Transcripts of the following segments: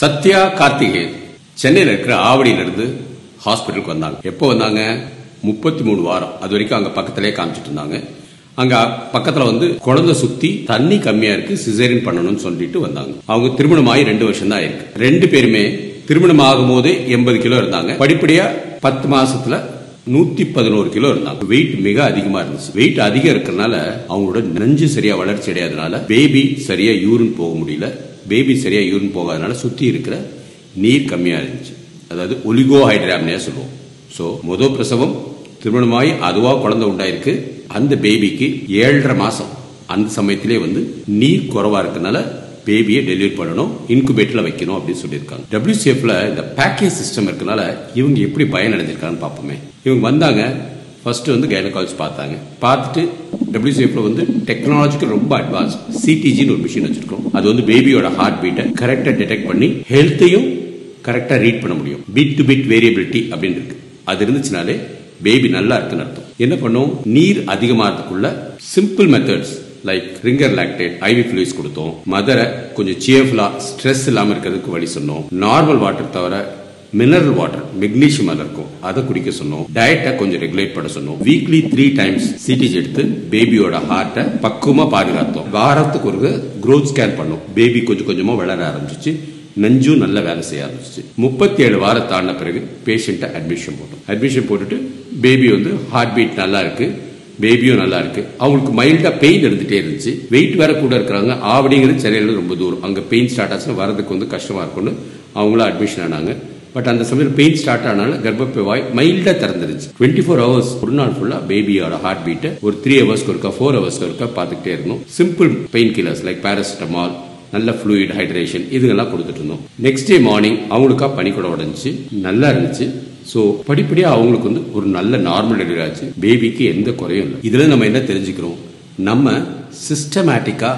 சத்யா கார்த்திகேயன் சென்னையில் இருக்கிற ஆவடியில இருந்து ஹாஸ்பிட்டலுக்கு வந்தாங்க. எப்போ வந்தாங்க? 33 வாரம். அது வரைக்கும் அங்க பக்கத்திலே காமிச்சிட்டு இருந்தாங்க. அங்க பக்கத்துல குழந்தை சுத்தி தண்ணி கம்மியா இருக்கு, சிசேரியன் பண்ணணும்னு சொல்லிட்டு வந்தாங்க. அவங்க திருமணமாகி 2 வருஷம் தான் இருக்கு. 2 பேருமே திருமணம் ஆகும் போதே 80 கிலோ இருந்தாங்க. படிப்படியா 10 மாசத்துல 111 கிலோ இருந்தாங்க. வெயிட் மிக அதிகமா இருந்துச்சு. வெயிட் அதிகம் இருக்கிறதுனால அவங்களோட நெஞ்சு சரியா வளர்ச்சி அடையாதனால பேபி சரியா யூரின் போக முடியல. பேபி சரியா யூரின் போகாதனால சுத்தி இருக்கிற நீர் கம்மியா இருந்துச்சு. அதாவது ஒலிகோஹைட்ராம்னியா சொல்லுவோம். சோ முதல் பிரசவம் திருமணமாகி அதுவா குழந்தை உண்டாயிருக்கு. அந்த பேபிக்கு 7.5 மாசம் அந்த சமயத்திலே நீர் குறைவா இருக்கனால பேபியை டெலிவரி பண்ணணும், இன்குபேட்டர்ல வைக்கணும் அப்படின்னு சொல்லியிருக்காங்க. WCFல இந்த பேக்கேஜ் சிஸ்டம் இருக்கனால இவங்க எப்படி பயன் அடைஞ்சிருக்காங்கன்னு பார்ப்போமே. இவங்க வந்தாங்க, ஃபர்ஸ்ட் கைனகாலஜிஸ்ட் பார்த்தாங்க. பார்த்துட்டு WCFல டெக்னாலஜிக்கு ரொம்ப அட்வான்ஸ் சிடிஜின்னு ஒரு மிஷின் வச்சிருக்கோம். அது பேபியோட ஹார்ட் பீட்டை கரெக்டா டிடெக்ட் பண்ணி ஹெல்த்தையும் கரெக்டா ரீட் பண்ண முடியும். பீட் டு பீட் வேரியபிலிட்டி அப்படின்னு இருக்கு. அது இருந்துச்சுனாலே பேபி நல்லா இருக்குன்னு அர்த்தம். என்ன பண்ணும்? நீர் அதிகமாகிறதுக்குள்ள simple methods like ringer lactate, IV fluids கொடுத்தோம். மதரை கொஞ்சம் சியர்ஃபுல்லா ஸ்ட்ரெஸ் இல்லாம இருக்கிறதுக்கு வழி சொன்னோம். நார்மல் வாட்டர் தவிர மினரல் வாட்டர் மெக்னீசியம் இருக்கும், அதை குடிக்க சொன்னோம். டயட்டை கொஞ்சம் ரெகுலேட் பண்ண சொன்னோம். வீக்லி 3 times சிடிஜி எடுத்து பேபியோட ஹார்ட்டை பக்குவமா பாதுகாத்தோம். வாரத்துக்கு ஒரு growth ஸ்கேன் பண்ணோம். பேபி கொஞ்சம் கொஞ்சமா வளர ஆரம்பிச்சிச்சு. நெஞ்சும் நல்ல வேலை செய்ய ஆரம்பிச்சிச்சு. 37 வாரம் தாண்டின பிறகு பேஷண்ட்டை அட்மிஷன் போட்டோம். அட்மிஷன் போட்டுட்டு பேபி ஹார்ட் பீட் நல்லா இருக்கு, பேபியும் நல்லா இருக்கு. அவங்களுக்கு மைல்டா பெயின் எடுத்துட்டே இருந்துச்சு. வெயிட் வேற கூட இருக்கிறாங்க. ஆவடிங்கிறது சென்னையில ரொம்ப தூரம். அங்க பெயின் ஸ்டார்ட் ஆச்சுன்னா வரதுக்கு கஷ்டமா இருக்கும்னு அவங்களும் அட்மிஷன் ஆனாங்க. பட் அந்த சமயம் பெயின் ஸ்டார்ட் ஆனால கர்ப்பப்பை வாய் மைல்டா திறந்துருச்சு. 24 hours ஒரு நாள் ஃபுல்லா பேபியோட ஹார்ட் பீட்டை ஒரு 3 hours ஒருக்கா 4 hours ஒருக்கா பார்த்துக்கிட்டே இருந்தோம். Simple pain killers like paracetamol, நல்ல ஃப்ளூயிட் ஹைட்ரேஷன் இதெல்லாம் கொடுத்துட்டு இருந்தோம். நெக்ஸ்ட் டே மார்னிங் அவங்களுக்கா பனி கூட உடஞ்சி நல்லா இருந்துச்சு. சோ படிப்படியா அவங்களுக்கு ஒரு நல்ல நார்மல் டெலிவரி ஆச்சு. பேபிக்கு எந்த குறையும் இல்லை. இதுல நம்ம என்ன தெரிஞ்சுக்கிறோம்? நம்ம சிஸ்டமேட்டிக்கா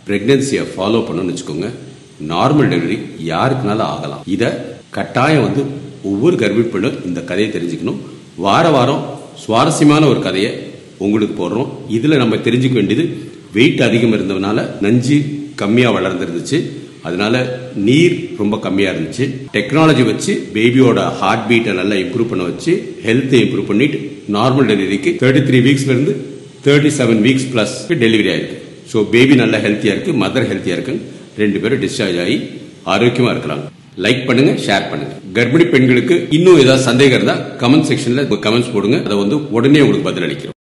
பிரெக்னன்சியை ஃபாலோ பண்ணணும்னு வச்சுக்கோங்க, நார்மல் டெலிவரி யாருக்குனாலும் ஆகலாம். இத கட்டாயம் ஒவ்வொரு கர்ப்பிணி பெண்ணும் இந்த கதையை தெரிஞ்சுக்கணும். வாரம் சுவாரஸ்யமான ஒரு கதையை உங்களுக்கு போடுறோம். இதுல நம்ம தெரிஞ்சுக்க வேண்டியது, வெயிட் அதிகம் இருந்ததுனால நஞ்சு கம்மியா வளர்ந்துருந்துச்சு, அதனால நீர் ரொம்ப கம்மியா இருந்துச்சு. டெக்னாலஜி வச்சு பேபியோட ஹார்ட் பீட்டை நல்லா இம்ப்ரூவ் பண்ண வச்சு ஹெல்த்தை இம்ப்ரூவ் பண்ணிட்டு நார்மல் டெலிவரிக்கு 33 வீக்ஸ்ல இருந்து 37 வீக்ஸ் பிளஸ் டெலிவரி ஆயிருக்கு. ஸோ பேபி நல்லா ஹெல்த்தியா இருக்கு, மதர் ஹெல்த்தியா இருக்கு. 2 பேரும் டிஸ்சார்ஜ் ஆகி ஆரோக்கியமா இருக்கிறாங்க. லைக் பண்ணுங்க, ஷேர் பண்ணுங்க. கர்ப்பிணி பெண்களுக்கு இன்னும் ஏதாவது சந்தேகம் இருந்தா கமெண்ட் செக்ஷன்ல கமெண்ட்ஸ் போடுங்க. அதை உடனே உங்களுக்கு பதில் அளிக்கிறோம்.